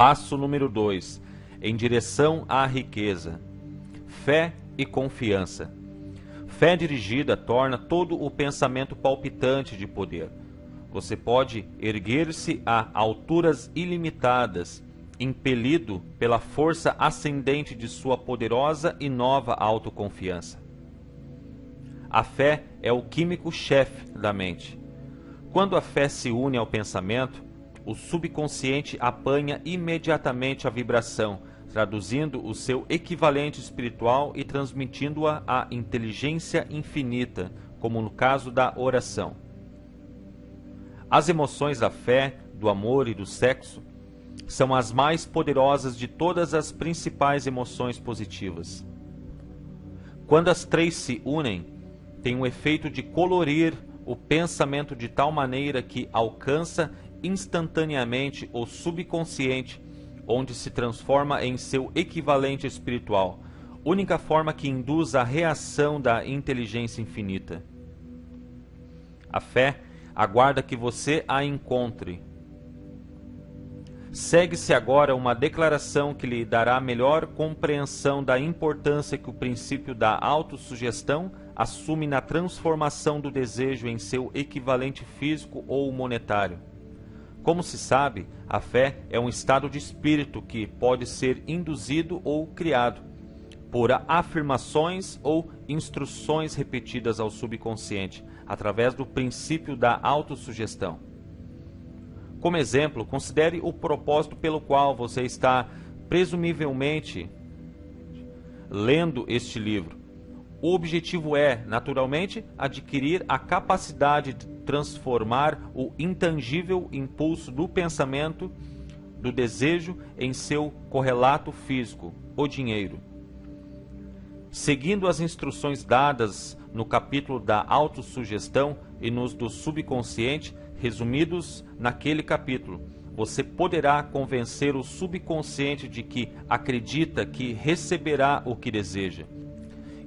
Passo número 2. Em direção à riqueza. Fé e confiança. Fé dirigida torna todo o pensamento palpitante de poder. Você pode erguer-se a alturas ilimitadas, impelido pela força ascendente de sua poderosa e nova autoconfiança. A fé é o químico-chefe da mente. Quando a fé se une ao pensamento, o subconsciente apanha imediatamente a vibração, traduzindo o seu equivalente espiritual e transmitindo-a à inteligência infinita, como no caso da oração. As emoções da fé, do amor e do sexo são as mais poderosas de todas as principais emoções positivas. Quando as três se unem, tem o efeito de colorir o pensamento de tal maneira que alcança instantaneamente o subconsciente, onde se transforma em seu equivalente espiritual, única forma que induz a reação da inteligência infinita. A fé aguarda que você a encontre. Segue-se agora uma declaração que lhe dará melhor compreensão da importância que o princípio da autossugestão assume na transformação do desejo em seu equivalente físico ou monetário. Como se sabe, a fé é um estado de espírito que pode ser induzido ou criado por afirmações ou instruções repetidas ao subconsciente, através do princípio da autossugestão. Como exemplo, considere o propósito pelo qual você está presumivelmente lendo este livro. O objetivo é, naturalmente, adquirir a capacidade de transformar o intangível impulso do pensamento, do desejo, em seu correlato físico, o dinheiro. Seguindo as instruções dadas no capítulo da autossugestão e nos do subconsciente, resumidos naquele capítulo, você poderá convencer o subconsciente de que acredita que receberá o que deseja.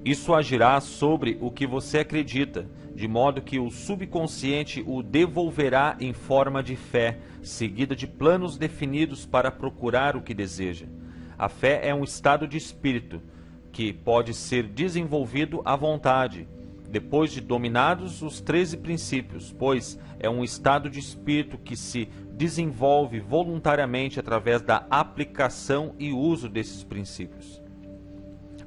Isso agirá sobre o que você acredita, de modo que o subconsciente o devolverá em forma de fé, seguida de planos definidos para procurar o que deseja. A fé é um estado de espírito que pode ser desenvolvido à vontade, depois de dominados os 13 princípios, pois é um estado de espírito que se desenvolve voluntariamente através da aplicação e uso desses princípios.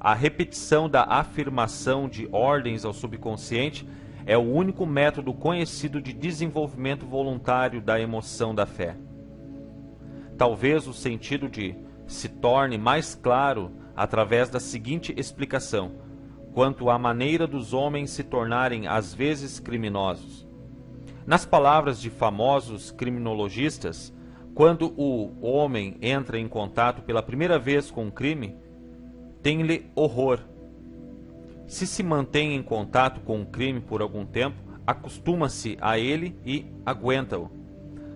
A repetição da afirmação de ordens ao subconsciente é o único método conhecido de desenvolvimento voluntário da emoção da fé. Talvez o sentido se torne mais claro através da seguinte explicação, quanto à maneira dos homens se tornarem às vezes criminosos. Nas palavras de famosos criminologistas, quando o homem entra em contato pela primeira vez com um crime, tem-lhe horror. Se mantém em contato com um crime por algum tempo, acostuma-se a ele e aguenta-o.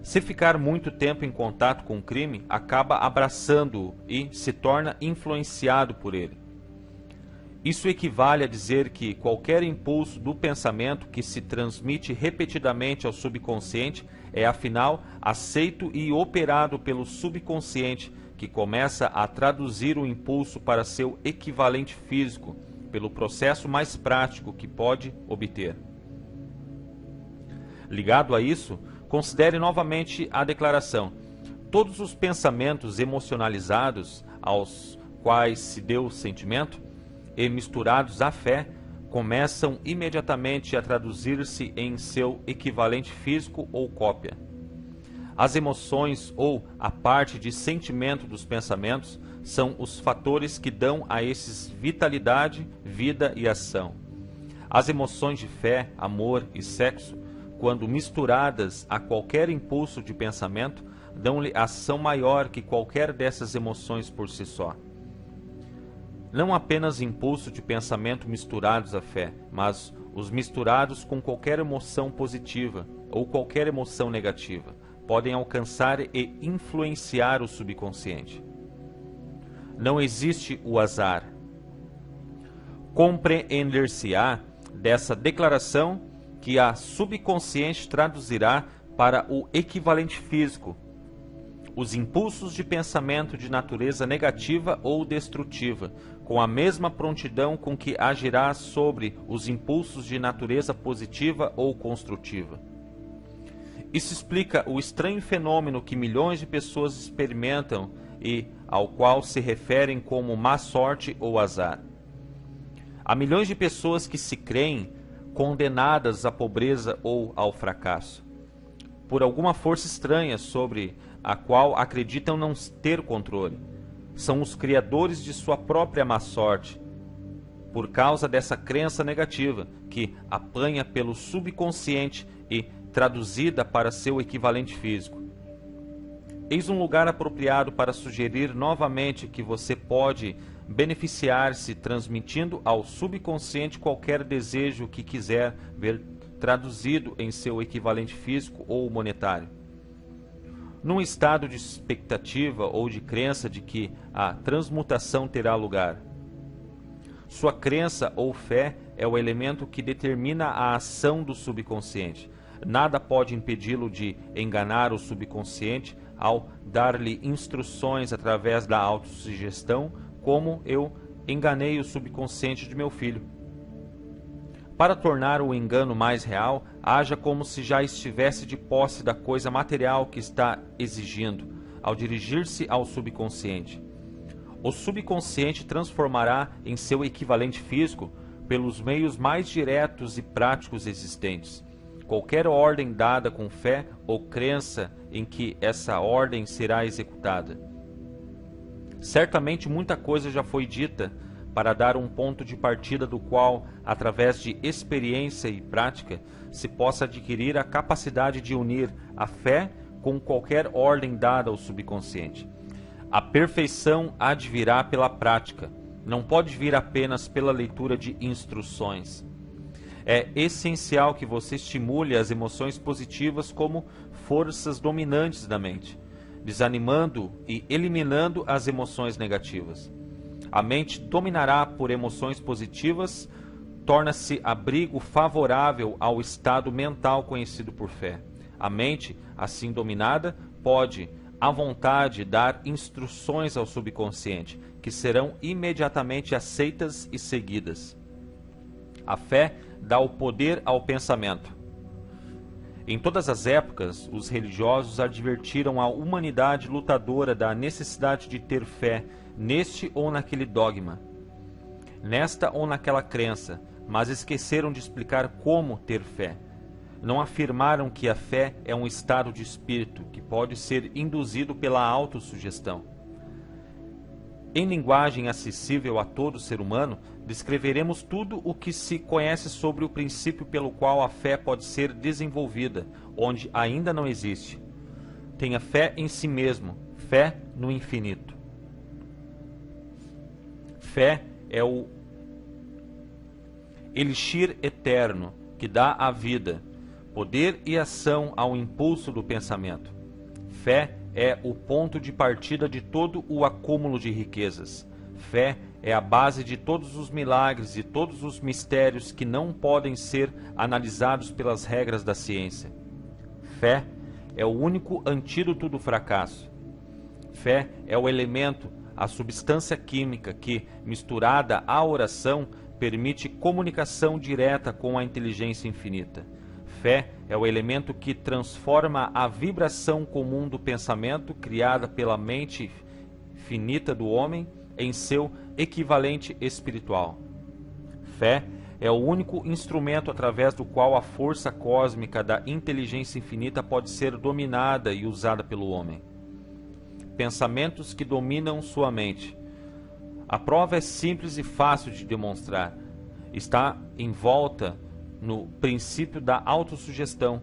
Se ficar muito tempo em contato com um crime, acaba abraçando-o e se torna influenciado por ele. Isso equivale a dizer que qualquer impulso do pensamento que se transmite repetidamente ao subconsciente é afinal aceito e operado pelo subconsciente, que começa a traduzir o impulso para seu equivalente físico, pelo processo mais prático que pode obter. Ligado a isso, considere novamente a declaração. Todos os pensamentos emocionalizados aos quais se deu o sentimento e misturados à fé começam imediatamente a traduzir-se em seu equivalente físico ou cópia. As emoções ou a parte de sentimento dos pensamentos são os fatores que dão a esses vitalidade, vida e ação. As emoções de fé, amor e sexo, quando misturadas a qualquer impulso de pensamento, dão-lhe ação maior que qualquer dessas emoções por si só. Não apenas impulso de pensamento misturados à fé, mas os misturados com qualquer emoção positiva ou qualquer emoção negativa podem alcançar e influenciar o subconsciente. Não existe o azar. Compreender-se-á dessa declaração que a subconsciente traduzirá para o equivalente físico. os impulsos de pensamento de natureza negativa ou destrutiva, com a mesma prontidão com que agirá sobre os impulsos de natureza positiva ou construtiva. Isso explica o estranho fenômeno que milhões de pessoas experimentam e ao qual se referem como má sorte ou azar. Há milhões de pessoas que se creem condenadas à pobreza ou ao fracasso, por alguma força estranha sobre a qual acreditam não ter controle. São os criadores de sua própria má sorte, por causa dessa crença negativa que apanha pelo subconsciente e traduzida para seu equivalente físico. Eis um lugar apropriado para sugerir novamente que você pode beneficiar-se transmitindo ao subconsciente qualquer desejo que quiser ver traduzido em seu equivalente físico ou monetário. Num estado de expectativa ou de crença de que a transmutação terá lugar. Sua crença ou fé é o elemento que determina a ação do subconsciente. Nada pode impedi-lo de enganar o subconsciente ao dar-lhe instruções através da autossugestão, como eu enganei o subconsciente de meu filho. Para tornar o engano mais real, haja como se já estivesse de posse da coisa material que está exigindo, ao dirigir-se ao subconsciente. O subconsciente transformará em seu equivalente físico pelos meios mais diretos e práticos existentes qualquer ordem dada com fé ou crença em que essa ordem será executada. Certamente muita coisa já foi dita para dar um ponto de partida do qual, através de experiência e prática, se possa adquirir a capacidade de unir a fé com qualquer ordem dada ao subconsciente. A perfeição advirá pela prática, não pode vir apenas pela leitura de instruções. É essencial que você estimule as emoções positivas como forças dominantes da mente, desanimando e eliminando as emoções negativas. A mente dominará por emoções positivas, torna-se abrigo favorável ao estado mental conhecido por fé. A mente, assim dominada, pode, à vontade, dar instruções ao subconsciente, que serão imediatamente aceitas e seguidas. A fé dá o poder ao pensamento. Em todas as épocas, os religiosos advertiram a humanidade lutadora da necessidade de ter fé neste ou naquele dogma, nesta ou naquela crença, mas esqueceram de explicar como ter fé. Não afirmaram que a fé é um estado de espírito que pode ser induzido pela autossugestão. Em linguagem acessível a todo ser humano, descreveremos tudo o que se conhece sobre o princípio pelo qual a fé pode ser desenvolvida, onde ainda não existe. Tenha fé em si mesmo, fé no infinito. Fé é o elixir eterno que dá a vida, poder e ação ao impulso do pensamento. Fé é o ponto de partida de todo o acúmulo de riquezas. Fé é a base de todos os milagres e todos os mistérios que não podem ser analisados pelas regras da ciência. Fé é o único antídoto do fracasso. Fé é o elemento, a substância química que, misturada à oração, permite comunicação direta com a inteligência infinita. Fé é o elemento que transforma a vibração comum do pensamento criada pela mente finita do homem em seu equivalente espiritual. Fé é o único instrumento através do qual a força cósmica da inteligência infinita pode ser dominada e usada pelo homem. Pensamentos que dominam sua mente. A prova é simples e fácil de demonstrar. Está envolta no princípio da autossugestão.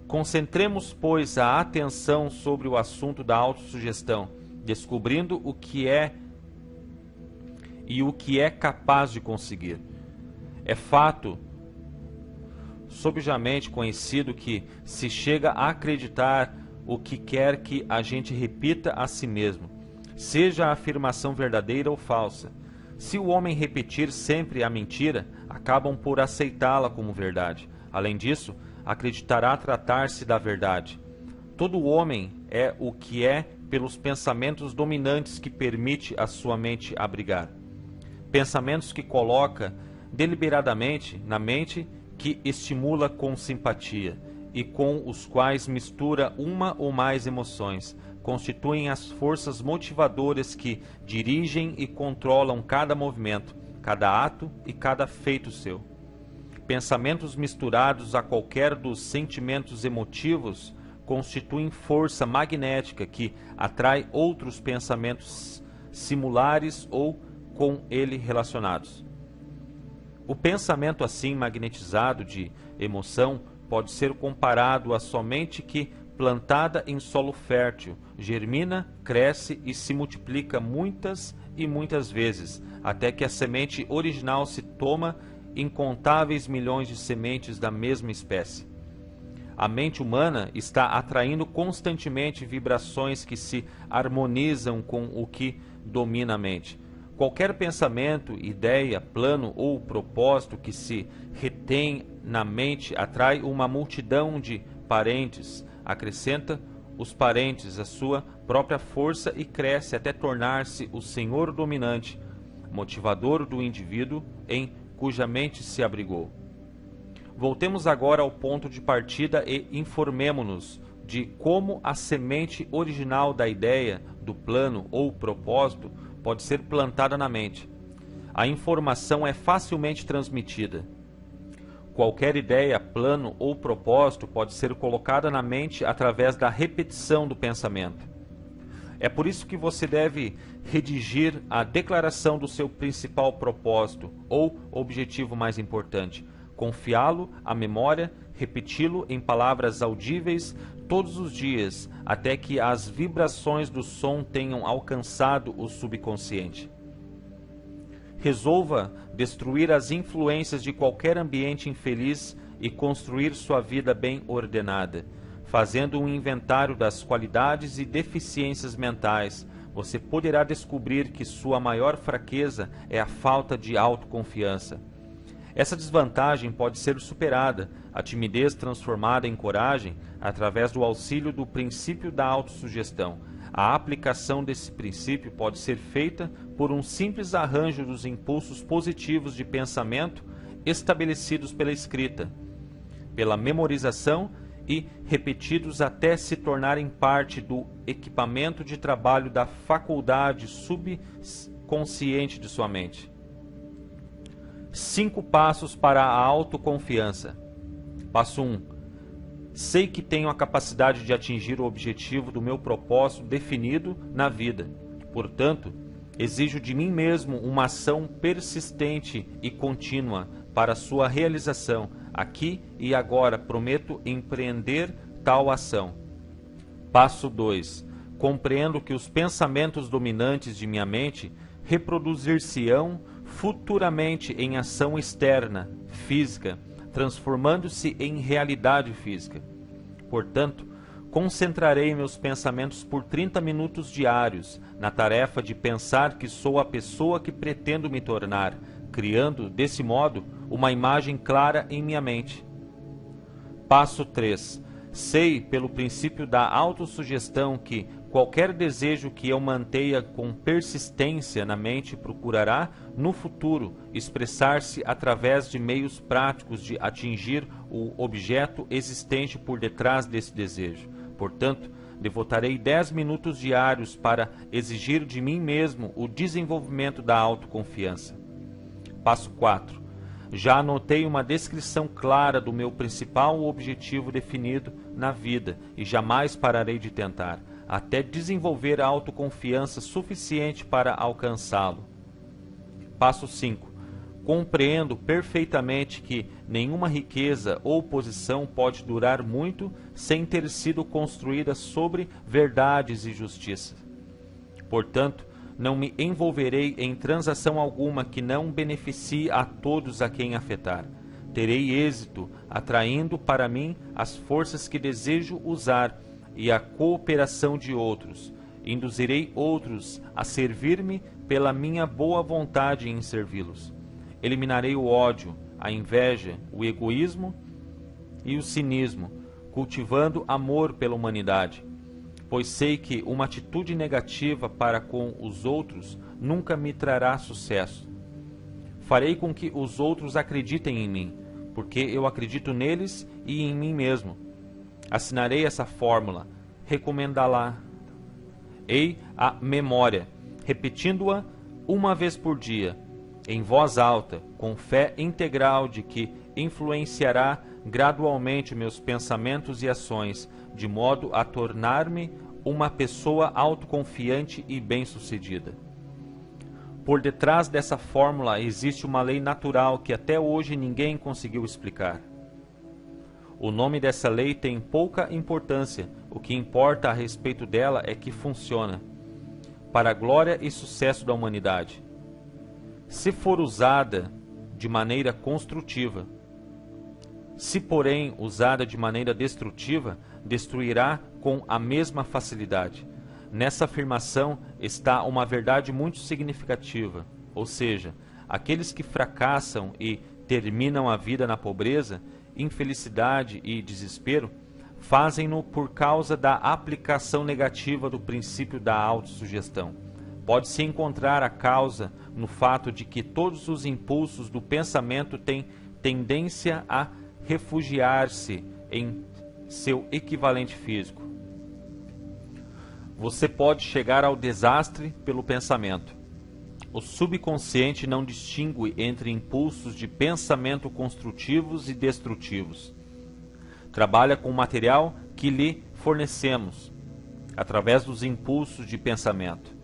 Concentremos, pois, a atenção sobre o assunto da autossugestão, descobrindo o que é e o que é capaz de conseguir. É fato subjamente conhecido que se chega a acreditar o que quer que a gente repita a si mesmo, seja a afirmação verdadeira ou falsa. Se o homem repetir sempre a mentira, acabam por aceitá-la como verdade. Além disso, acreditará tratar-se da verdade. Todo homem é o que é pelos pensamentos dominantes que permite a sua mente abrigar. Pensamentos que coloca deliberadamente na mente, que estimula com simpatia e com os quais mistura uma ou mais emoções, constituem as forças motivadoras que dirigem e controlam cada movimento, cada ato e cada feito seu. Pensamentos misturados a qualquer dos sentimentos emotivos constituem força magnética que atrai outros pensamentos similares ou com ele relacionados. O pensamento assim magnetizado de emoção pode ser comparado à semente que, plantada em solo fértil, germina, cresce e se multiplica muitas e muitas vezes, até que a semente original se toma incontáveis milhões de sementes da mesma espécie. A mente humana está atraindo constantemente vibrações que se harmonizam com o que domina a mente. Qualquer pensamento, ideia, plano ou propósito que se retém na mente atrai uma multidão de parentes, acrescenta os parentes à sua própria força e cresce até tornar-se o senhor dominante, motivador do indivíduo em cuja mente se abrigou. Voltemos agora ao ponto de partida e informemo-nos de como a semente original da ideia, do plano ou propósito pode ser plantada na mente. A informação é facilmente transmitida. Qualquer ideia, plano ou propósito pode ser colocada na mente através da repetição do pensamento. É por isso que você deve redigir a declaração do seu principal propósito ou objetivo mais importante, confiá-lo à memória, repeti-lo em palavras audíveis todos os dias, até que as vibrações do som tenham alcançado o subconsciente. Resolva destruir as influências de qualquer ambiente infeliz e construir sua vida bem ordenada. Fazendo um inventário das qualidades e deficiências mentais, você poderá descobrir que sua maior fraqueza é a falta de autoconfiança. Essa desvantagem pode ser superada, a timidez transformada em coragem, através do auxílio do princípio da autossugestão. A aplicação desse princípio pode ser feita por um simples arranjo dos impulsos positivos de pensamento estabelecidos pela escrita, pela memorização e repetidos até se tornarem parte do equipamento de trabalho da faculdade subconsciente de sua mente. 5 passos para a autoconfiança. Passo 1. Sei que tenho a capacidade de atingir o objetivo do meu propósito definido na vida. Portanto, exijo de mim mesmo uma ação persistente e contínua para sua realização. Aqui e agora prometo empreender tal ação. Passo 2. Compreendo que os pensamentos dominantes de minha mente reproduzir-se-ão futuramente em ação externa, física, transformando-se em realidade física. Portanto, concentrarei meus pensamentos por 30 minutos diários na tarefa de pensar que sou a pessoa que pretendo me tornar, criando, desse modo, uma imagem clara em minha mente. Passo 3. Sei, pelo princípio da autossugestão, que qualquer desejo que eu mantenha com persistência na mente procurará, no futuro, expressar-se através de meios práticos de atingir o objeto existente por detrás desse desejo. Portanto, devotarei 10 minutos diários para exigir de mim mesmo o desenvolvimento da autoconfiança. Passo 4. Já anotei uma descrição clara do meu principal objetivo definido na vida e jamais pararei de tentar, até desenvolver a autoconfiança suficiente para alcançá-lo. Passo 5. Compreendo perfeitamente que nenhuma riqueza ou posição pode durar muito sem ter sido construída sobre verdades e justiça. Portanto, não me envolverei em transação alguma que não beneficie a todos a quem afetar. Terei êxito atraindo para mim as forças que desejo usar e a cooperação de outros. Induzirei outros a servir-me pela minha boa vontade em servi-los. Eliminarei o ódio, a inveja, o egoísmo e o cinismo, cultivando amor pela humanidade. pois sei que uma atitude negativa para com os outros nunca me trará sucesso. Farei com que os outros acreditem em mim, porque eu acredito neles e em mim mesmo. Assinarei essa fórmula, recomendá-la à memória, repetindo-a uma vez por dia, em voz alta, com fé integral de que influenciará gradualmente meus pensamentos e ações, de modo a tornar-me uma pessoa autoconfiante e bem-sucedida. Por detrás dessa fórmula existe uma lei natural que até hoje ninguém conseguiu explicar. O nome dessa lei tem pouca importância, o que importa a respeito dela é que funciona, para a glória e sucesso da humanidade. Se for usada de maneira construtiva, se porém usada de maneira destrutiva, destruirá com a mesma facilidade. Nessa afirmação está uma verdade muito significativa, ou seja, aqueles que fracassam e terminam a vida na pobreza, infelicidade e desespero, fazem-no por causa da aplicação negativa do princípio da autossugestão. Pode-se encontrar a causa no fato de que todos os impulsos do pensamento têm tendência a refugiar-se em seu equivalente físico. Você pode chegar ao desastre pelo pensamento. O subconsciente não distingue entre impulsos de pensamento construtivos e destrutivos. Trabalha com o material que lhe fornecemos, através dos impulsos de pensamento.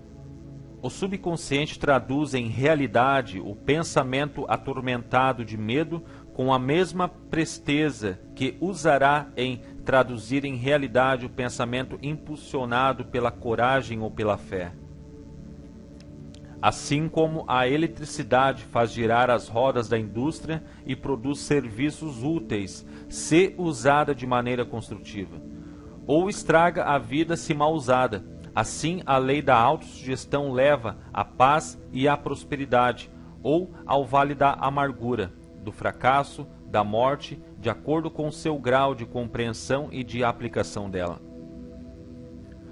O subconsciente traduz em realidade o pensamento atormentado de medo com a mesma presteza que usará em traduzir em realidade o pensamento impulsionado pela coragem ou pela fé. Assim como a eletricidade faz girar as rodas da indústria e produz serviços úteis, se usada de maneira construtiva, ou estraga a vida se mal usada, assim a lei da autossugestão leva à paz e à prosperidade, ou ao vale da amargura, do fracasso, da morte, de acordo com o seu grau de compreensão e de aplicação dela.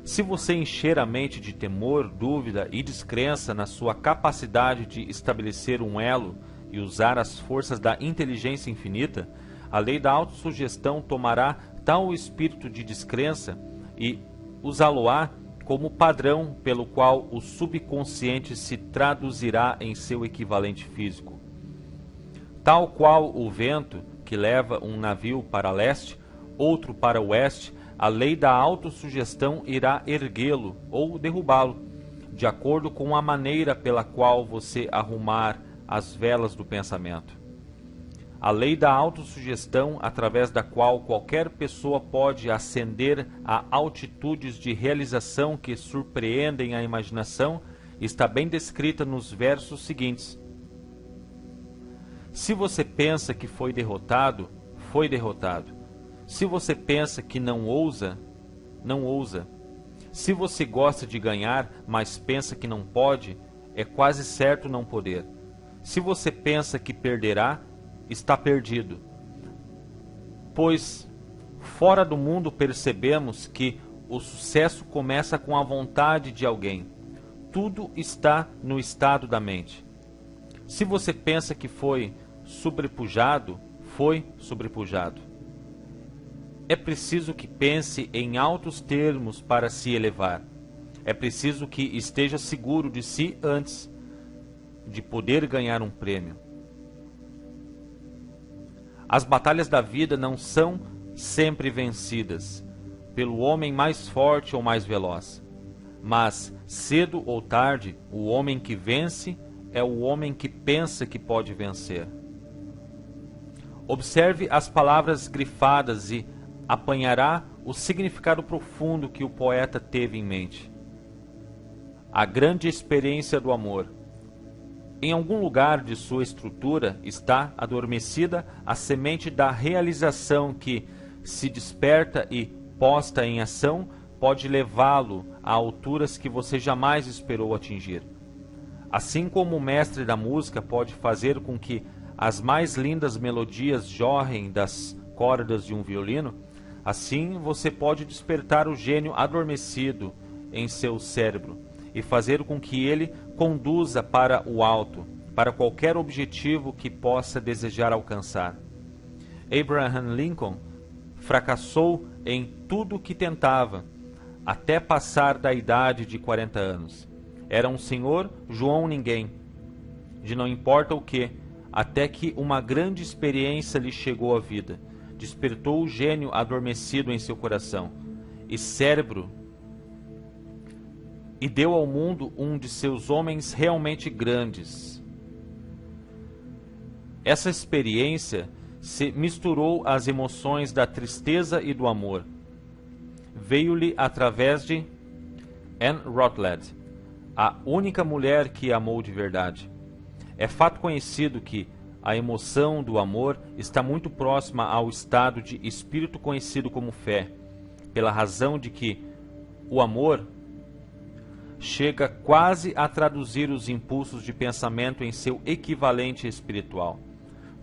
Se você encher a mente de temor, dúvida e descrença na sua capacidade de estabelecer um elo e usar as forças da inteligência infinita, a lei da autossugestão tomará tal espírito de descrença e usá-lo-á como padrão pelo qual o subconsciente se traduzirá em seu equivalente físico. Tal qual o vento que leva um navio para leste, outro para oeste, a lei da autossugestão irá erguê-lo ou derrubá-lo, de acordo com a maneira pela qual você arrumar as velas do pensamento. A lei da autossugestão, através da qual qualquer pessoa pode ascender a altitudes de realização que surpreendem a imaginação, está bem descrita nos versos seguintes. Se você pensa que foi derrotado, foi derrotado. Se você pensa que não ousa, não ousa. Se você gosta de ganhar, mas pensa que não pode, é quase certo não poder. Se você pensa que perderá, está perdido. Pois, fora do mundo percebemos que o sucesso começa com a vontade de alguém. Tudo está no estado da mente. Se você pensa que foi sobrepujado, foi sobrepujado. É preciso que pense em altos termos para se elevar. É preciso que esteja seguro de si antes de poder ganhar um prêmio. As batalhas da vida não são sempre vencidas pelo homem mais forte ou mais veloz. Mas, cedo ou tarde, o homem que vence é o homem que pensa que pode vencer. Observe as palavras grifadas e apanhará o significado profundo que o poeta teve em mente. A grande experiência do amor. Em algum lugar de sua estrutura está adormecida a semente da realização que, se desperta e posta em ação, pode levá-lo a alturas que você jamais esperou atingir. Assim como o mestre da música pode fazer com que as mais lindas melodias jorrem das cordas de um violino, Assim, você pode despertar o gênio adormecido em seu cérebro e fazer com que ele conduza para o alto, para qualquer objetivo que possa desejar alcançar. Abraham Lincoln fracassou em tudo o que tentava, até passar da idade de 40 anos. Era um senhor João Ninguém, de não importa o que, até que uma grande experiência lhe chegou à vida, despertou o gênio adormecido em seu coração e cérebro e deu ao mundo um de seus homens realmente grandes. Essa experiência se misturou às emoções da tristeza e do amor. Veio-lhe através de Anne Rutledge, a única mulher que amou de verdade. É fato conhecido que a emoção do amor está muito próxima ao estado de espírito conhecido como fé, pela razão de que o amor chega quase a traduzir os impulsos de pensamento em seu equivalente espiritual.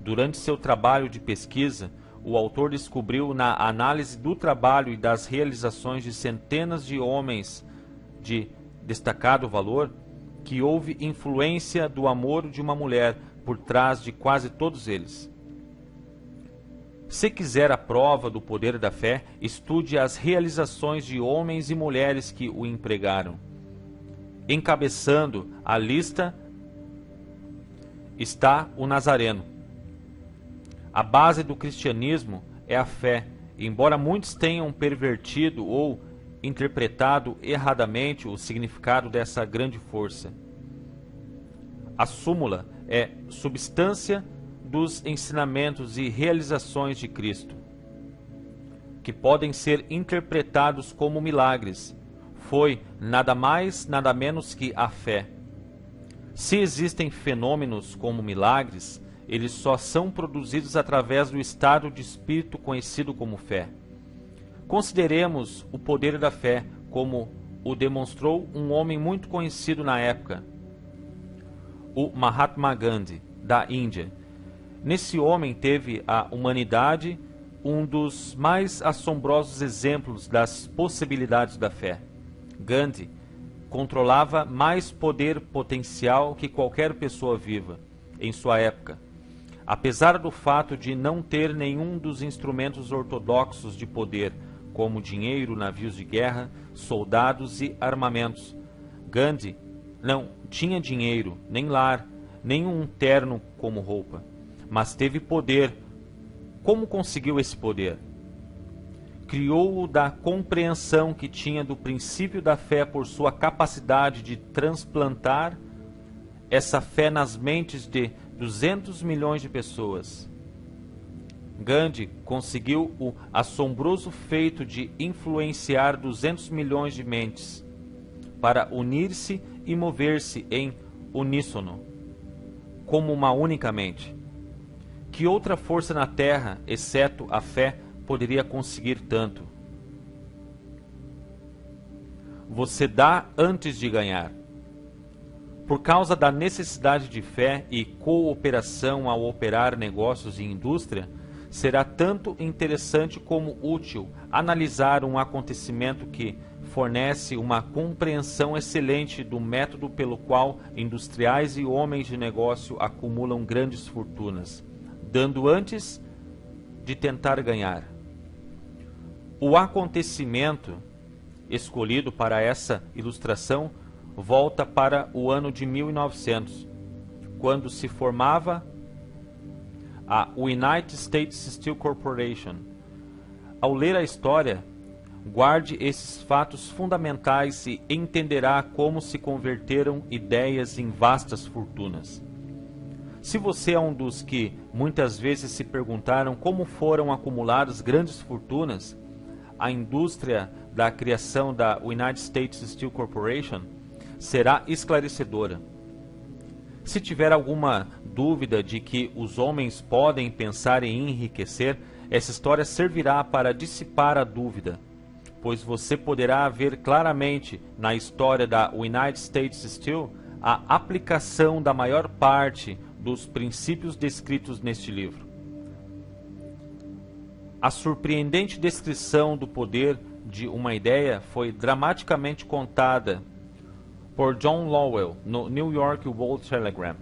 Durante seu trabalho de pesquisa, o autor descobriu na análise do trabalho e das realizações de centenas de homens de destacado valor que houve influência do amor de uma mulher por trás de quase todos eles. Se quiser a prova do poder da fé, estude as realizações de homens e mulheres que o empregaram. Encabeçando a lista está o Nazareno. A base do cristianismo é a fé, embora muitos tenham pervertido ou interpretado erradamente o significado dessa grande força. A súmula é substância dos ensinamentos e realizações de Cristo, que podem ser interpretados como milagres. Foi nada mais, nada menos que a fé. Se existem fenômenos como milagres, eles só são produzidos através do estado de espírito conhecido como fé. Consideremos o poder da fé, como o demonstrou um homem muito conhecido na época, o Mahatma Gandhi, da Índia. Nesse homem teve a humanidade um dos mais assombrosos exemplos das possibilidades da fé. Gandhi controlava mais poder potencial que qualquer pessoa viva em sua época, apesar do fato de não ter nenhum dos instrumentos ortodoxos de poder, como dinheiro, navios de guerra, soldados e armamentos. Gandhi não tinha dinheiro, nem lar, nem um terno como roupa, mas teve poder. Como conseguiu esse poder? Criou-o da compreensão que tinha do princípio da fé por sua capacidade de transplantar essa fé nas mentes de 200 milhões de pessoas. Gandhi conseguiu o assombroso feito de influenciar 200 milhões de mentes para unir-se e mover-se em uníssono, como uma única mente. Que outra força na Terra, exceto a fé, poderia conseguir tanto? Você dá antes de ganhar. Por causa da necessidade de fé e cooperação ao operar negócios e indústria, será tanto interessante como útil analisar um acontecimento que fornece uma compreensão excelente do método pelo qual industriais e homens de negócio acumulam grandes fortunas, dando antes de tentar ganhar. O acontecimento escolhido para essa ilustração volta para o ano de 1900, quando se formava a United States Steel Corporation. Ao ler a história, guarde esses fatos fundamentais e entenderá como se converteram ideias em vastas fortunas. Se você é um dos que muitas vezes se perguntaram como foram acumuladas grandes fortunas, a indústria da criação da United States Steel Corporation será esclarecedora. Se tiver alguma dúvida de que os homens podem pensar em enriquecer, essa história servirá para dissipar a dúvida, pois você poderá ver claramente na história da United States Steel a aplicação da maior parte dos princípios descritos neste livro. A surpreendente descrição do poder de uma ideia foi dramaticamente contada por John Lowell no New York World Telegram,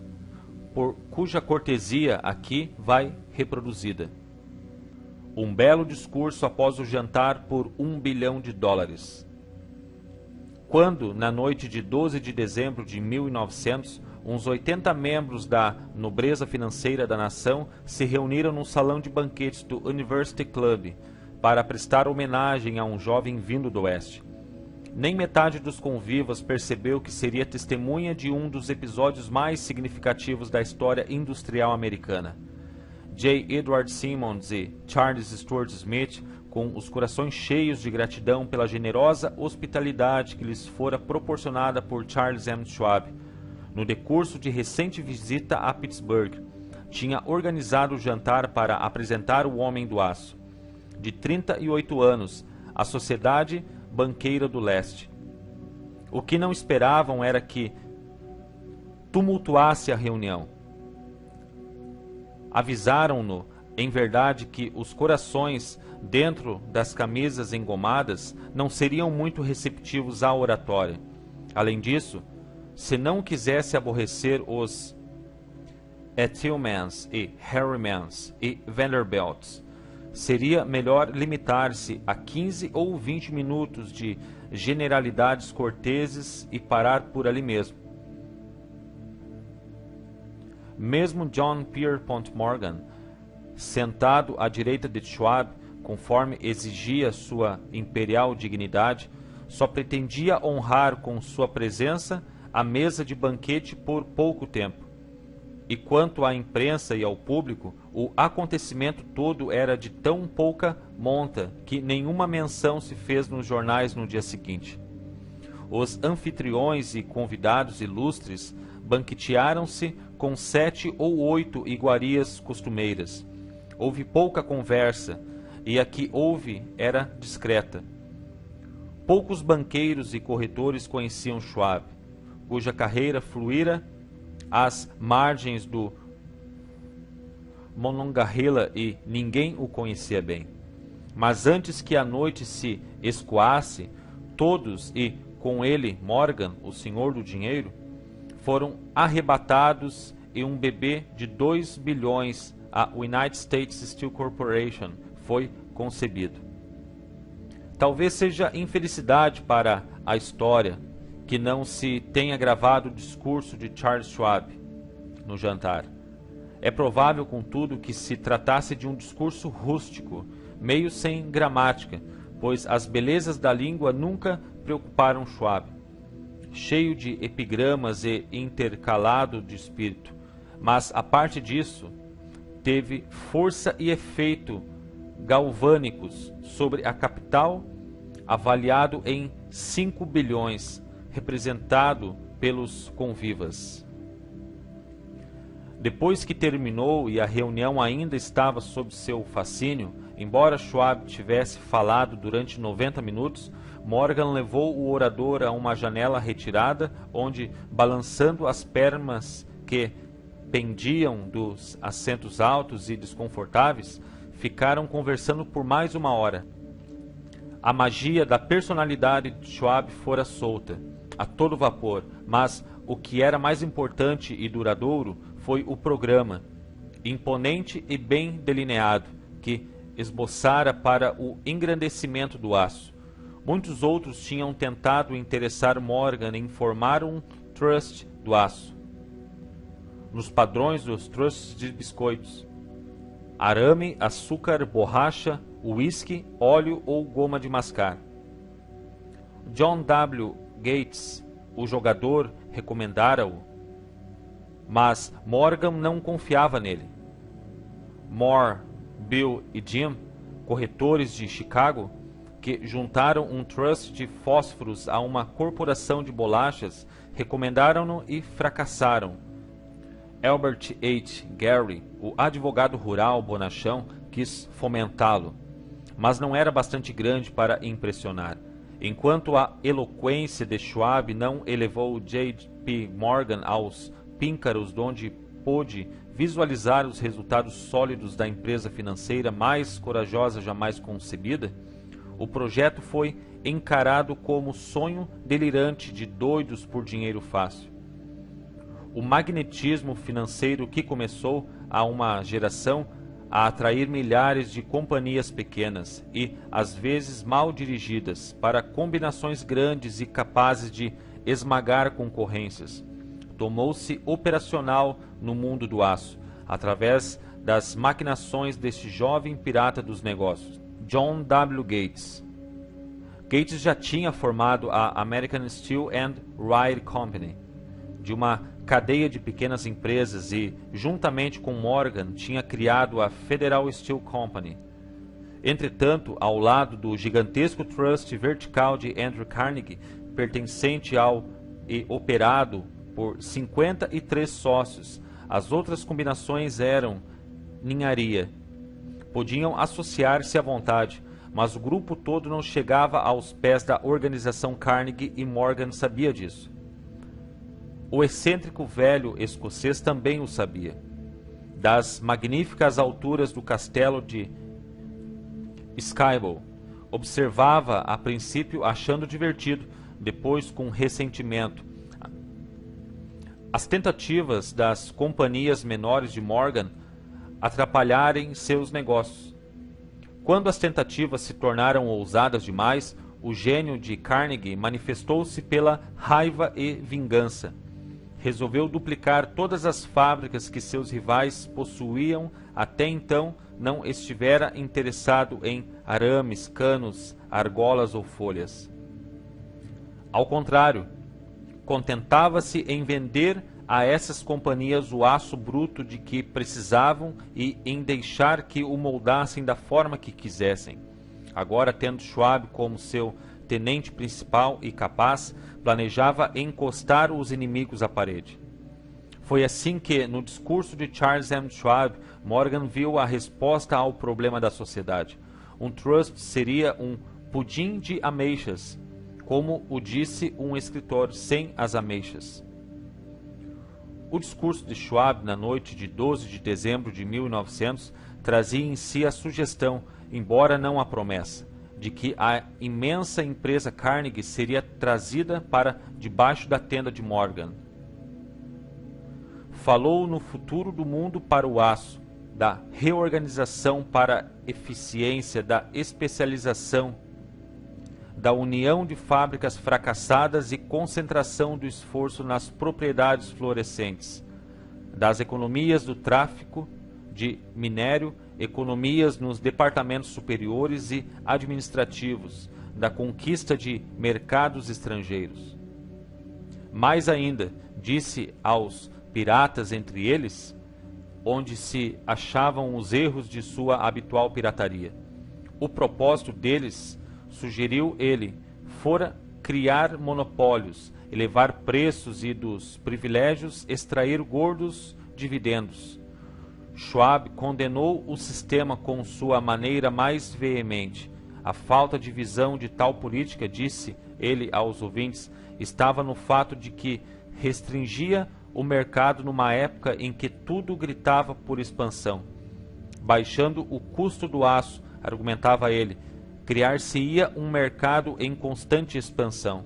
por cuja cortesia aqui vai reproduzida. Um belo discurso após o jantar por $1 bilhão. Quando, na noite de 12 de dezembro de 1900, uns 80 membros da nobreza financeira da nação se reuniram num salão de banquetes do University Club para prestar homenagem a um jovem vindo do Oeste. Nem metade dos convivas percebeu que seria testemunha de um dos episódios mais significativos da história industrial americana. J. Edward Simmons e Charles Stuart Smith, com os corações cheios de gratidão pela generosa hospitalidade que lhes fora proporcionada por Charles M. Schwab, no decurso de recente visita a Pittsburgh, tinha organizado o jantar para apresentar o Homem do Aço, de 38 anos, à Sociedade Banqueira do Leste. O que não esperavam era que tumultuasse a reunião. Avisaram-no, em verdade, que os corações dentro das camisas engomadas não seriam muito receptivos à oratória. Além disso, se não quisesse aborrecer os Tillmans e Harrimans e Vanderbilts, seria melhor limitar-se a 15 ou 20 minutos de generalidades corteses e parar por ali mesmo. Mesmo John Pierpont Morgan, sentado à direita de Schwab, conforme exigia sua imperial dignidade, só pretendia honrar com sua presença a mesa de banquete por pouco tempo. E quanto à imprensa e ao público, o acontecimento todo era de tão pouca monta que nenhuma menção se fez nos jornais no dia seguinte. Os anfitriões e convidados ilustres banquetearam-se com 7 ou 8 iguarias costumeiras. Houve pouca conversa, e a que houve era discreta. Poucos banqueiros e corretores conheciam Schwab, cuja carreira fluíra às margens do Monongahela e ninguém o conhecia bem. Mas antes que a noite se escoasse, todos, e com ele Morgan, o senhor do dinheiro, foram arrebatados e um bebê de 2 bilhões, a United States Steel Corporation, foi concebido. Talvez seja infelicidade para a história que não se tenha gravado o discurso de Charles Schwab no jantar. É provável, contudo, que se tratasse de um discurso rústico, meio sem gramática, pois as belezas da língua nunca preocuparam Schwab, cheio de epigramas e intercalado de espírito, mas, a parte disso, teve força e efeito galvânicos sobre a capital, avaliado em 5 bilhões, representado pelos convivas. Depois que terminou e a reunião ainda estava sob seu fascínio, embora Schwab tivesse falado durante 90 minutos, Morgan levou o orador a uma janela retirada, onde, balançando as pernas que pendiam dos assentos altos e desconfortáveis, ficaram conversando por mais 1 hora. A magia da personalidade de Schwab fora solta, a todo vapor, mas o que era mais importante e duradouro foi o programa, imponente e bem delineado, que esboçara para o engrandecimento do aço. Muitos outros tinham tentado interessar Morgan em formar um trust do aço, nos padrões dos trusts de biscoitos: arame, açúcar, borracha, uísque, óleo ou goma de mascar. John W. Gates, o jogador, recomendara-o, mas Morgan não confiava nele. Moore, Bill e Jim, corretores de Chicago, que juntaram um trust de fósforos a uma corporação de bolachas, recomendaram-no e fracassaram. Albert H. Gary, o advogado rural bonachão, quis fomentá-lo, mas não era bastante grande para impressionar. Enquanto a eloquência de Schwab não elevou J. P. Morgan aos píncaros donde pôde visualizar os resultados sólidos da empresa financeira mais corajosa jamais concebida, o projeto foi encarado como sonho delirante de doidos por dinheiro fácil. O magnetismo financeiro que começou há uma geração a atrair milhares de companhias pequenas e, às vezes, mal dirigidas para combinações grandes e capazes de esmagar concorrências, tornou-se operacional no mundo do aço, através das maquinações deste jovem pirata dos negócios, John W. Gates. Gates já tinha formado a American Steel and Ride Company, de uma cadeia de pequenas empresas, e, juntamente com Morgan, tinha criado a Federal Steel Company. Entretanto, ao lado do gigantesco trust vertical de Andrew Carnegie, pertencente ao e operado por 53 sócios, as outras combinações eram ninharia. Podiam associar-se à vontade, mas o grupo todo não chegava aos pés da organização Carnegie e Morgan sabia disso. O excêntrico velho escocês também o sabia. Das magníficas alturas do castelo de Skyball, observava a princípio achando divertido, depois com ressentimento, as tentativas das companhias menores de Morgan atrapalharem seus negócios. Quando as tentativas se tornaram ousadas demais, o gênio de Carnegie manifestou-se pela raiva e vingança. Resolveu duplicar todas as fábricas que seus rivais possuíam. Até então não estivera interessado em arames, canos, argolas ou folhas. Ao contrário, contentava-se em vender a essas companhias o aço bruto de que precisavam e em deixar que o moldassem da forma que quisessem. Agora, tendo Schwab como seu tenente principal e capaz, planejava encostar os inimigos à parede. Foi assim que, no discurso de Charles M. Schwab, Morgan viu a resposta ao problema da sociedade. Um trust seria um pudim de ameixas, como o disse um escritor, sem as ameixas. O discurso de Schwab na noite de 12 de dezembro de 1900 trazia em si a sugestão, embora não a promessa, de que a imensa empresa Carnegie seria trazida para debaixo da tenda de Morgan. Falou no futuro do mundo para o aço, da reorganização para a eficiência, da especialização, da união de fábricas fracassadas e concentração do esforço nas propriedades florescentes, das economias do tráfico de minério, economias nos departamentos superiores e administrativos, da conquista de mercados estrangeiros. Mais ainda, disse aos piratas entre eles, onde se achavam os erros de sua habitual pirataria. O propósito deles, sugeriu ele, fora criar monopólios, elevar preços e dos privilégios extrair gordos dividendos. Schwab condenou o sistema com sua maneira mais veemente. A falta de visão de tal política, disse ele aos ouvintes, estava no fato de que restringia o mercado numa época em que tudo gritava por expansão. Baixando o custo do aço, argumentava ele, criar-se-ia um mercado em constante expansão.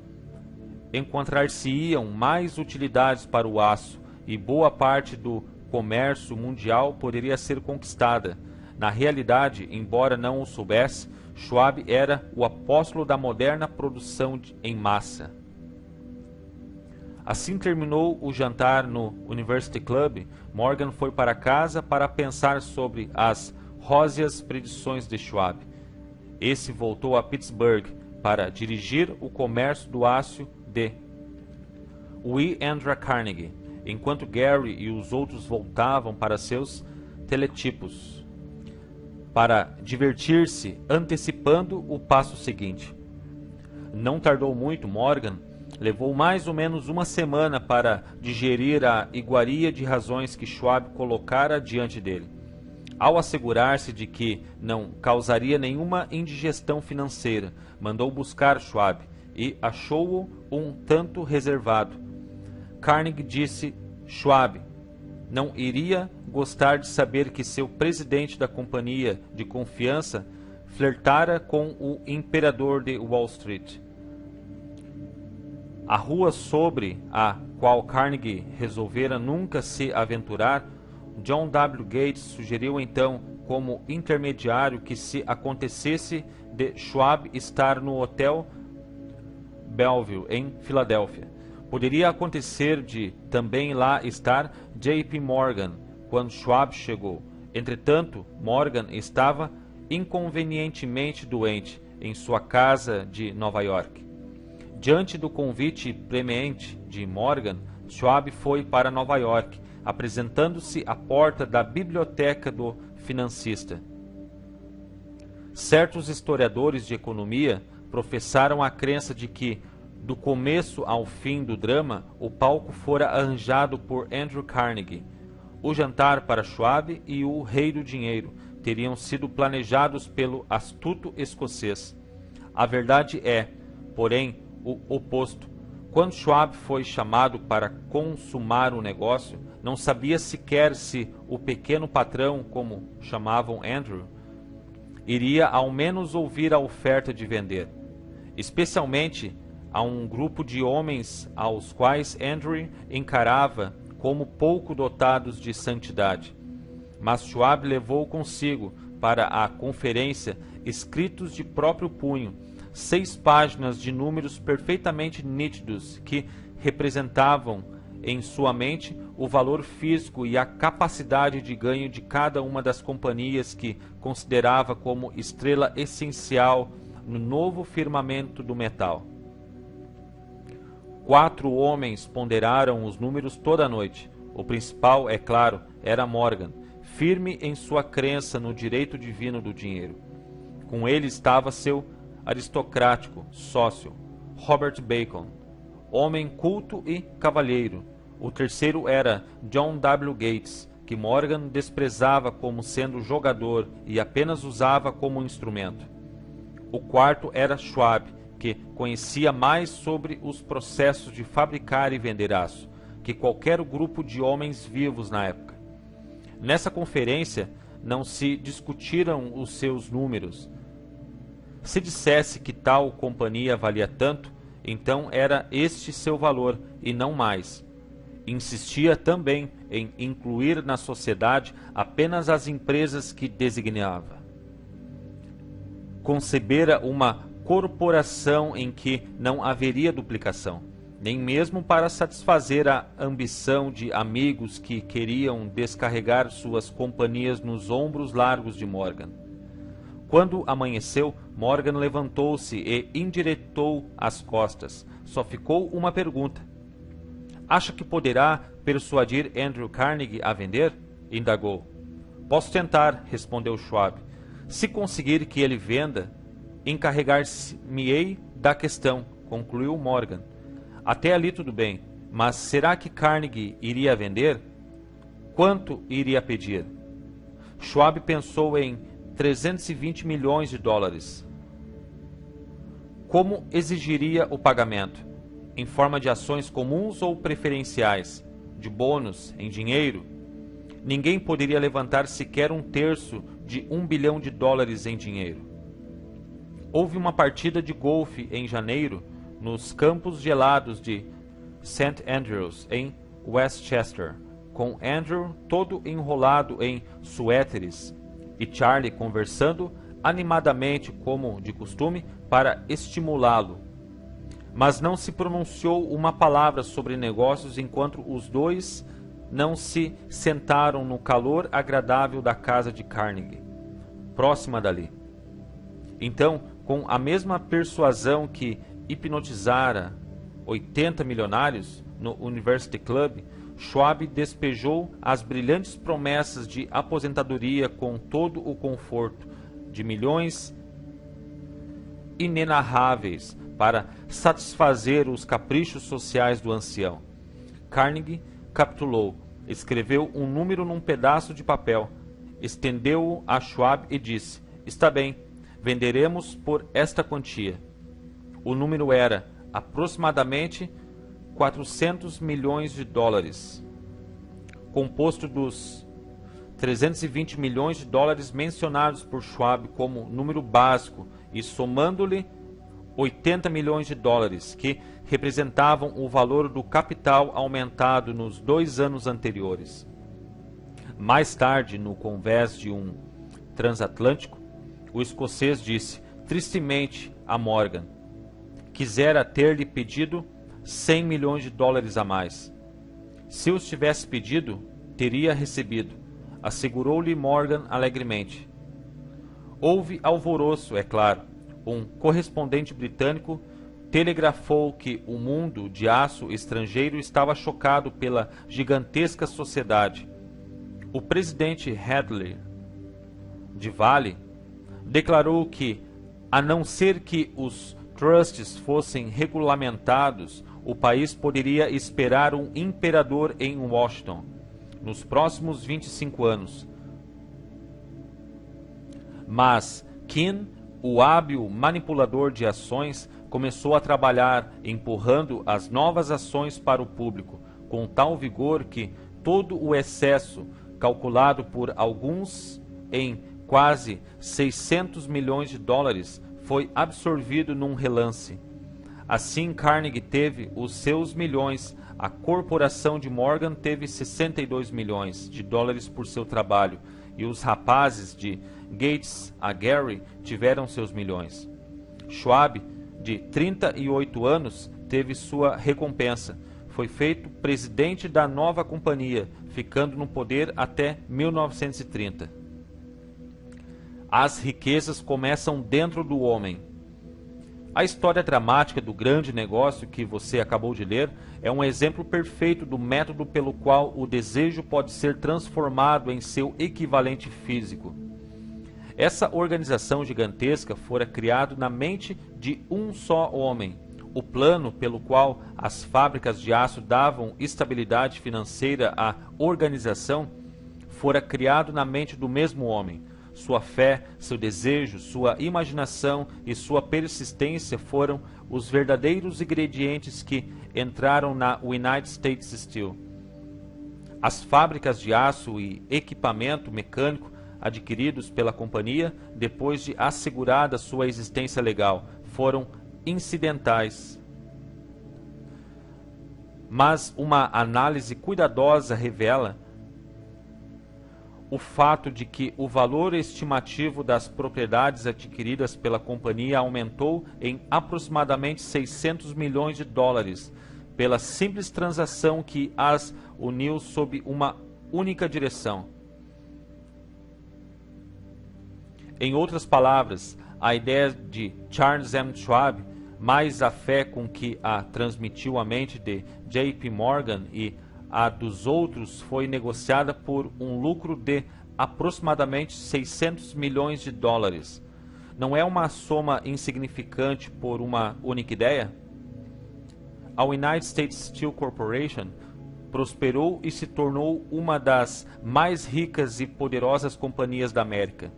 Encontrar-se-iam mais utilidades para o aço e boa parte do comércio mundial poderia ser conquistada. Na realidade, embora não o soubesse, Schwab era o apóstolo da moderna produção em massa. Assim terminou o jantar no University Club, Morgan foi para casa para pensar sobre as róseas predições de Schwab. Esse voltou a Pittsburgh para dirigir o comércio do aço de W. Andrew Carnegie, enquanto Gary e os outros voltavam para seus teletipos, para divertir-se, antecipando o passo seguinte. Não tardou muito, Morgan levou mais ou menos uma semana para digerir a iguaria de razões que Schwab colocara diante dele. Ao assegurar-se de que não causaria nenhuma indigestão financeira, mandou buscar Schwab e achou-o um tanto reservado. Carnegie disse: Schwab, não iria gostar de saber que seu presidente da companhia de confiança flertara com o imperador de Wall Street. A rua sobre a qual Carnegie resolvera nunca se aventurar, John W. Gates sugeriu então, como intermediário, que se acontecesse de Schwab estar no Hotel Bellevue, em Filadélfia, poderia acontecer de também lá estar J.P. Morgan quando Schwab chegou. Entretanto, Morgan estava inconvenientemente doente em sua casa de Nova York. Diante do convite premente de Morgan, Schwab foi para Nova York, apresentando-se à porta da biblioteca do financista. Certos historiadores de economia professaram a crença de que, do começo ao fim do drama, o palco fora arranjado por Andrew Carnegie. O jantar para Schwab e o Rei do Dinheiro teriam sido planejados pelo astuto escocês. A verdade é, porém, o oposto. Quando Schwab foi chamado para consumar o negócio, não sabia sequer se o pequeno patrão, como chamavam Andrew, iria ao menos ouvir a oferta de vender, especialmente a um grupo de homens aos quais Andrew encarava como pouco dotados de santidade. Mas Schwab levou consigo para a conferência escritos de próprio punho, 6 páginas de números perfeitamente nítidos que representavam em sua mente o valor físico e a capacidade de ganho de cada uma das companhias que considerava como estrela essencial no novo firmamento do metal. 4 homens ponderaram os números toda a noite. O principal, é claro, era Morgan, firme em sua crença no direito divino do dinheiro. Com ele estava seu aristocrático sócio, Robert Bacon, homem culto e cavalheiro. O terceiro era John W. Gates, que Morgan desprezava como sendo jogador e apenas usava como instrumento. O quarto era Schwab, que conhecia mais sobre os processos de fabricar e vender aço que qualquer grupo de homens vivos na época. Nessa conferência não se discutiram os seus números. Se dissesse que tal companhia valia tanto, então era este seu valor e não mais. Insistia também em incluir na sociedade apenas as empresas que designava. Concebera uma corporação em que não haveria duplicação, nem mesmo para satisfazer a ambição de amigos que queriam descarregar suas companhias nos ombros largos de Morgan. Quando amanheceu, Morgan levantou-se e endireitou as costas. Só ficou uma pergunta. Acha que poderá persuadir Andrew Carnegie a vender? Indagou. Posso tentar, respondeu Schwab. Se conseguir que ele venda, encarregar-me-ei da questão, concluiu Morgan. Até ali tudo bem, mas será que Carnegie iria vender? Quanto iria pedir? Schwab pensou em 320 milhões de dólares. Como exigiria o pagamento? Em forma de ações comuns ou preferenciais? De bônus, em dinheiro? Ninguém poderia levantar sequer 1/3 de $1 bilhão em dinheiro. Houve uma partida de golfe em janeiro nos campos gelados de St. Andrews, em Westchester, com Andrew todo enrolado em suéteres e Charlie conversando animadamente, como de costume, para estimulá-lo. Mas não se pronunciou uma palavra sobre negócios enquanto os dois não se sentaram no calor agradável da casa de Carnegie, próxima dali. Então, com a mesma persuasão que hipnotizara 80 milionários no University Club, Schwab despejou as brilhantes promessas de aposentadoria com todo o conforto de milhões inenarráveis para satisfazer os caprichos sociais do ancião. Carnegie capitulou, escreveu um número num pedaço de papel, estendeu-o a Schwab e disse: "Está bem, venderemos por esta quantia." O número era aproximadamente 400 milhões de dólares. composto dos 320 milhões de dólares mencionados por Schwab como número básico e somando-lhe 80 milhões de dólares, que representavam o valor do capital aumentado nos 2 anos anteriores. Mais tarde, no convés de um transatlântico, o escocês disse tristemente a Morgan: quisera ter-lhe pedido 100 milhões de dólares a mais. Se os tivesse pedido, teria recebido, assegurou-lhe Morgan alegremente. Houve alvoroço, é claro. Um correspondente britânico telegrafou que o mundo de aço estrangeiro estava chocado pela gigantesca sociedade. O presidente Hadley de Vale declarou que, a não ser que os trusts fossem regulamentados, o país poderia esperar um imperador em Washington nos próximos 25 anos. Mas Keane, o hábil manipulador de ações, começou a trabalhar empurrando as novas ações para o público, com tal vigor que todo o excesso, calculado por alguns em quase 600 milhões de dólares, foi absorvido num relance. Assim, Carnegie teve os seus milhões, a corporação de Morgan teve 62 milhões de dólares por seu trabalho, e os rapazes de Gates a Gary tiveram seus milhões. Schwab, de 38 anos, teve sua recompensa. Foi feito presidente da nova companhia, ficando no poder até 1930. As riquezas começam dentro do homem. A história dramática do grande negócio que você acabou de ler é um exemplo perfeito do método pelo qual o desejo pode ser transformado em seu equivalente físico. Essa organização gigantesca fora criada na mente de um só homem. O plano pelo qual as fábricas de aço davam estabilidade financeira à organização fora criado na mente do mesmo homem. Sua fé, seu desejo, sua imaginação e sua persistência foram os verdadeiros ingredientes que entraram na United States Steel. As fábricas de aço e equipamento mecânico adquiridos pela companhia, depois de assegurada sua existência legal, foram incidentais. Mas uma análise cuidadosa revela o fato de que o valor estimativo das propriedades adquiridas pela companhia aumentou em aproximadamente 600 milhões de dólares, pela simples transação que as uniu sob uma única direção. Em outras palavras, a ideia de Charles M. Schwab, mais a fé com que a transmitiu à mente de J.P. Morgan e a dos outros, foi negociada por um lucro de aproximadamente 600 milhões de dólares. Não é uma soma insignificante por uma única ideia? A United States Steel Corporation prosperou e se tornou uma das mais ricas e poderosas companhias da América,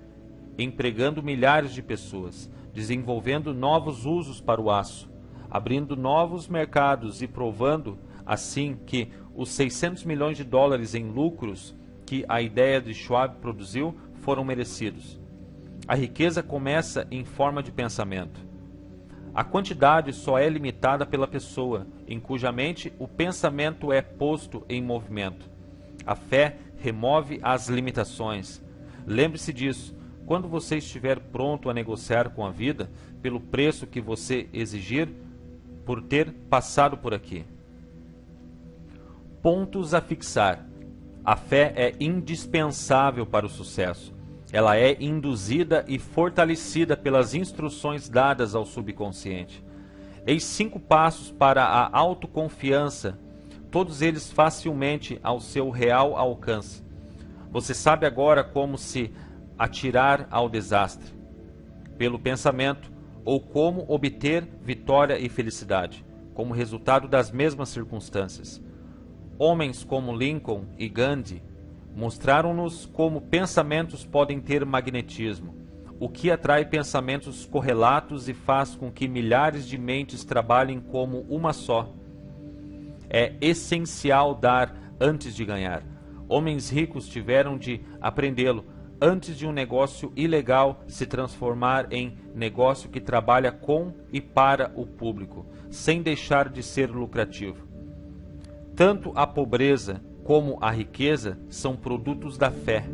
empregando milhares de pessoas, desenvolvendo novos usos para o aço, abrindo novos mercados e provando, assim, que os 600 milhões de dólares em lucros que a ideia de Schwab produziu foram merecidos. A riqueza começa em forma de pensamento. A quantidade só é limitada pela pessoa, em cuja mente o pensamento é posto em movimento. A fé remove as limitações. Lembre-se disso. Quando você estiver pronto a negociar com a vida, pelo preço que você exigir, por ter passado por aqui. Pontos a fixar. A fé é indispensável para o sucesso. Ela é induzida e fortalecida pelas instruções dadas ao subconsciente. Eis 5 passos para a autoconfiança, todos eles facilmente ao seu real alcance. Você sabe agora como se atirar ao desastre, pelo pensamento, ou como obter vitória e felicidade, como resultado das mesmas circunstâncias. Homens como Lincoln e Gandhi mostraram-nos como pensamentos podem ter magnetismo, o que atrai pensamentos correlatos e faz com que milhares de mentes trabalhem como uma só. É essencial dar antes de ganhar. Homens ricos tiveram de aprendê-lo antes de um negócio ilegal se transformar em negócio que trabalha com e para o público, sem deixar de ser lucrativo. Tanto a pobreza como a riqueza são produtos da fé.